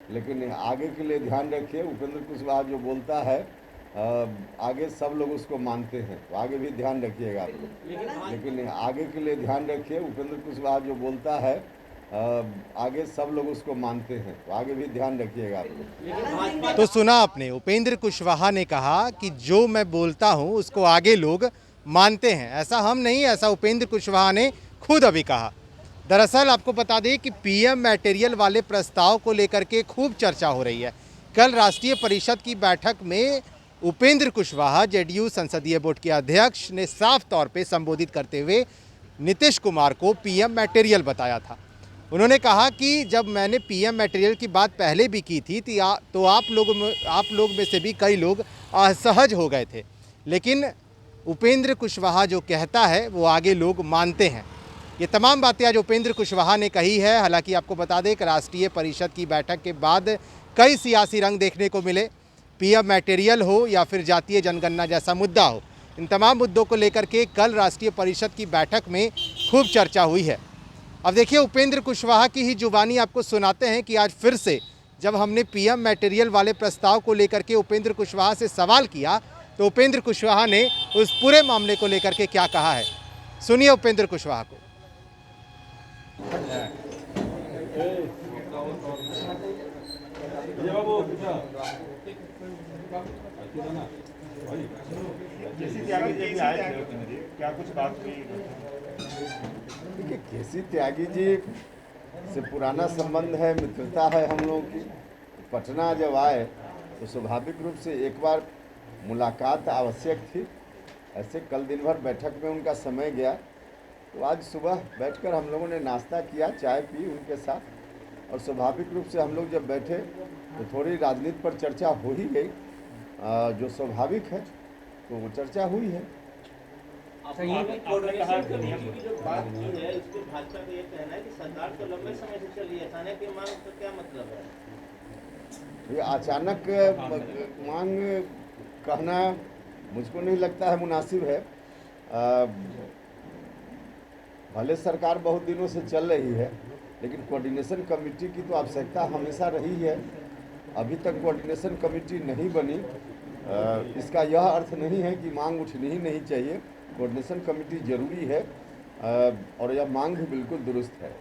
लेकिन आगे के लिए ध्यान रखिए, उपेंद्र कुशवाहा जो बोलता है आगे सब लोग उसको मानते हैं, तो आगे भी ध्यान रखिएगा आप लोग। लेकिन आगे के लिए ध्यान रखिए, उपेंद्र कुशवाहा जो बोलता है आगे सब लोग उसको मानते हैं, तो आगे भी ध्यान रखिएगा आप लोग। तो सुना आपने, उपेंद्र कुशवाहा ने कहा कि जो मैं बोलता हूं उसको आगे लोग मानते हैं। ऐसा हम नहीं, ऐसा उपेंद्र कुशवाहा ने खुद अभी कहा। दरअसल आपको बता दें कि पीएम मटेरियल वाले प्रस्ताव को लेकर के खूब चर्चा हो रही है। कल राष्ट्रीय परिषद की बैठक में उपेंद्र कुशवाहा, जेडीयू संसदीय बोर्ड के अध्यक्ष, ने साफ तौर पे संबोधित करते हुए नीतीश कुमार को पीएम मटेरियल बताया था। उन्होंने कहा कि जब मैंने पीएम मटेरियल की बात पहले भी की थी तो आप लोग में से भी कई लोग असहज हो गए थे, लेकिन उपेंद्र कुशवाहा जो कहता है वो आगे लोग मानते हैं। ये तमाम बातें आज उपेंद्र कुशवाहा ने कही है। हालांकि आपको बता दें कि राष्ट्रीय परिषद की बैठक के बाद कई सियासी रंग देखने को मिले। पीएम मटेरियल हो या फिर जातीय जनगणना जैसा मुद्दा हो, इन तमाम मुद्दों को लेकर के कल राष्ट्रीय परिषद की बैठक में खूब चर्चा हुई है। अब देखिए, उपेंद्र कुशवाहा की ही जुबानी आपको सुनाते हैं कि आज फिर से जब हमने पीएम मटेरियल वाले प्रस्ताव को लेकर के उपेंद्र कुशवाहा से सवाल किया तो उपेंद्र कुशवाहा ने उस पूरे मामले को लेकर के क्या कहा है। सुनिए उपेंद्र कुशवाहा को। क्या कुछ बात हुई? देखिए, केसी त्यागी जी से पुराना संबंध है, मित्रता है हम लोगों की। पटना जब आए तो स्वाभाविक रूप से एक बार मुलाकात आवश्यक थी। ऐसे कल दिन भर बैठक में उनका समय गया, तो आज सुबह बैठकर हम लोगों ने नाश्ता किया, चाय पी उनके साथ, और स्वाभाविक रूप से हम लोग जब बैठे तो थोड़ी राजनीति पर चर्चा हो ही गई, जो स्वाभाविक है, तो वो चर्चा हुई है। आपने कहा कि जो बात की है उसके भाजपा का ये कहना है कि सरकार तो लंबे समय से चल रही है, अचानक ये मांग का क्या मतलब है? ये अचानक मांग कहना मुझको नहीं लगता है मुनासिब है। भले सरकार बहुत दिनों से चल रही है, लेकिन कोऑर्डिनेशन कमेटी की तो आवश्यकता हमेशा रही है। अभी तक कोऑर्डिनेशन कमेटी नहीं बनी, इसका यह अर्थ नहीं है कि मांग उठनी ही नहीं चाहिए। कोऑर्डिनेशन कमेटी जरूरी है, और यह मांग भी बिल्कुल दुरुस्त है।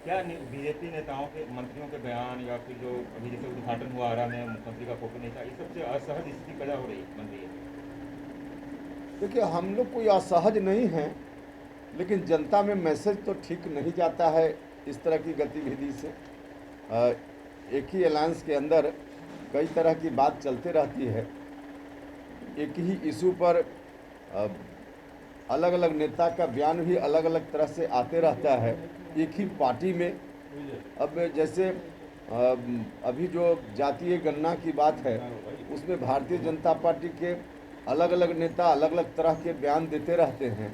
क्या बीजेपी नेताओं के, मंत्रियों के बयान या फिर जो अभी जैसे उद्घाटन हुआ आरा में मुख्यमंत्री का फोटो नहीं था, इस सबसे असहज स्थिति पैदा हो रही बन रही है? देखिए, हम लोग कोई असहज नहीं हैं, लेकिन जनता में मैसेज तो ठीक नहीं जाता है इस तरह की गतिविधि से। एक ही अलायंस के अंदर कई तरह की बात चलते रहती है। एक ही इशू पर अलग अलग नेता का बयान भी अलग अलग तरह से आते रहता है एक ही पार्टी में। अब जैसे अभी जो जातीय गणना की बात है, उसमें भारतीय जनता पार्टी के अलग अलग नेता अलग अलग तरह के बयान देते रहते हैं।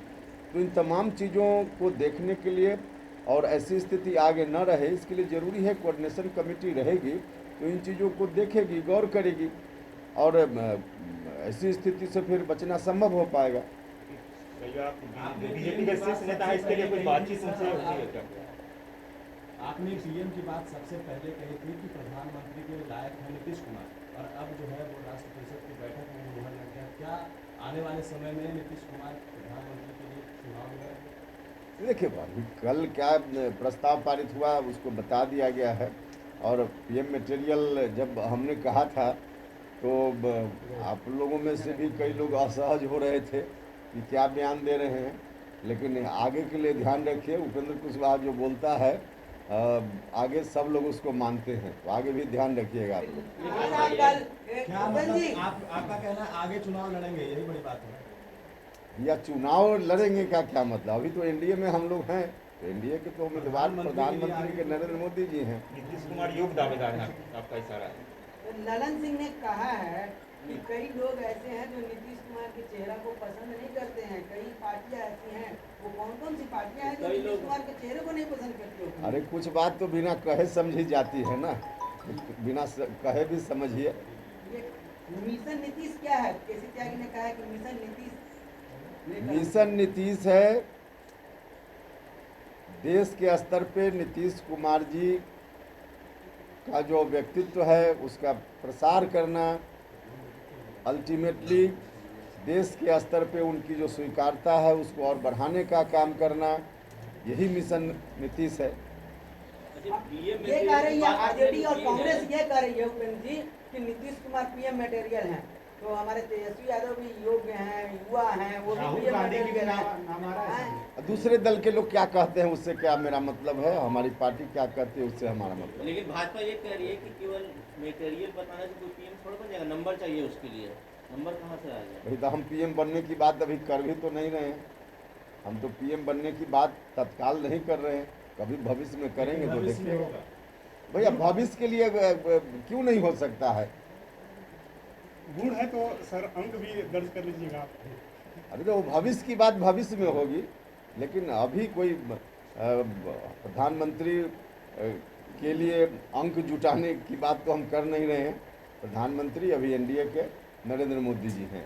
तो इन तमाम चीज़ों को देखने के लिए और ऐसी स्थिति आगे न रहे, इसके लिए ज़रूरी है कोऑर्डिनेशन कमेटी रहेगी तो इन चीज़ों को देखेगी, गौर करेगी, और ऐसी स्थिति से फिर बचना संभव हो पाएगा। बीजेपी का शीर्ष नेता है, इसके लिए कोई बातचीत उनसे होती है क्या? आपने पीएम की बात सबसे पहले कही थी कि प्रधानमंत्री के लायक है नीतीश कुमार, और अब जो है वो राष्ट्र परिषद की बैठक में मुहर लग गया। क्या आने वाले समय में नीतीश कुमार प्रधानमंत्री के लिए चुनाव में? देखिए, अभी कल क्या प्रस्ताव पारित हुआ उसको बता दिया गया है, और पीएम मटेरियल जब हमने कहा था तो आप लोगों में से भी कई लोग असहज हो रहे थे कि क्या बयान दे रहे हैं। लेकिन आगे के लिए ध्यान रखिए, उपेंद्र कुशवाहा जो बोलता है आगे सब लोग उसको मानते हैं, तो आगे भी ध्यान रखिएगा आप लोग। क्या मतलब आपका कहना है आगे चुनाव लड़ेंगे, यही बड़ी बात है? या चुनाव लड़ेंगे का क्या मतलब? अभी तो एनडीए में हम लोग हैं, तो एनडीए के तो उम्मीदवार प्रधानमंत्री के नरेंद्र मोदी जी हैं। नीतीश कुमार योग दावेदार हैं, आपका इशारा है। ललन सिंह ने कहा है कि कई लोग ऐसे हैं जो नीतीश कुमार के चेहरा को पसंद नहीं करते हैं, कई पार्टियां ऐसी हैं। वो कौन कौन सी पार्टियां हैं जो नीतीश कुमार के चेहरे को नहीं पसंद करती हो? अरे कुछ बात तो बिना कहे समझी जाती है ना, बिना कहे भी समझिए। ये मिशन नीतीश क्या है? केसी त्यागी ने कहा है कि मिशन नीतीश। मिशन नीतीश है, देश के स्तर पे नीतीश कुमार जी का जो व्यक्तित्व है उसका प्रसार करना, अल्टीमेटली देश के स्तर पे उनकी जो स्वीकार्यता है उसको और बढ़ाने का काम करना, यही मिशन नीतीश है। ये कह रही है आरजेडी और कांग्रेस, ये कह रही है उपेंद्र जी कि नीतीश कुमार पीएम मटेरियल हैं, तो हमारे तेजस्वी यादव भी योग्य हैं, युवा हैं, वो भी पीएम मटेरियल हैं। दूसरे दल के लोग क्या कहते हैं उससे क्या मेरा मतलब है, हमारी पार्टी क्या कहती है उससे हमारा मतलब। लेकिन भाजपा ये कह रही है कि केवल मटेरियल बताने से कोई पीएम थोड़ा बन जाएगा, नंबर चाहिए उसके लिए। नंबर कहाँ से आएगा? भाई तो हम पीएम बनने की बात अभी कर भी तो नहीं रहे हैं, हम तो पीएम बनने की बात तत्काल नहीं कर रहे हैं, कभी भविष्य में करेंगे तो देखिए। भैया भविष्य के लिए क्यों नहीं हो सकता है? गुण है तो सर अंक भी दर्ज कर लीजिएगा आप। अरे तो भविष्य की बात भविष्य में होगी, लेकिन अभी कोई प्रधानमंत्री के लिए अंक जुटाने की बात तो हम कर नहीं रहे हैं। प्रधानमंत्री अभी एनडीए के नरेंद्र मोदी जी हैं।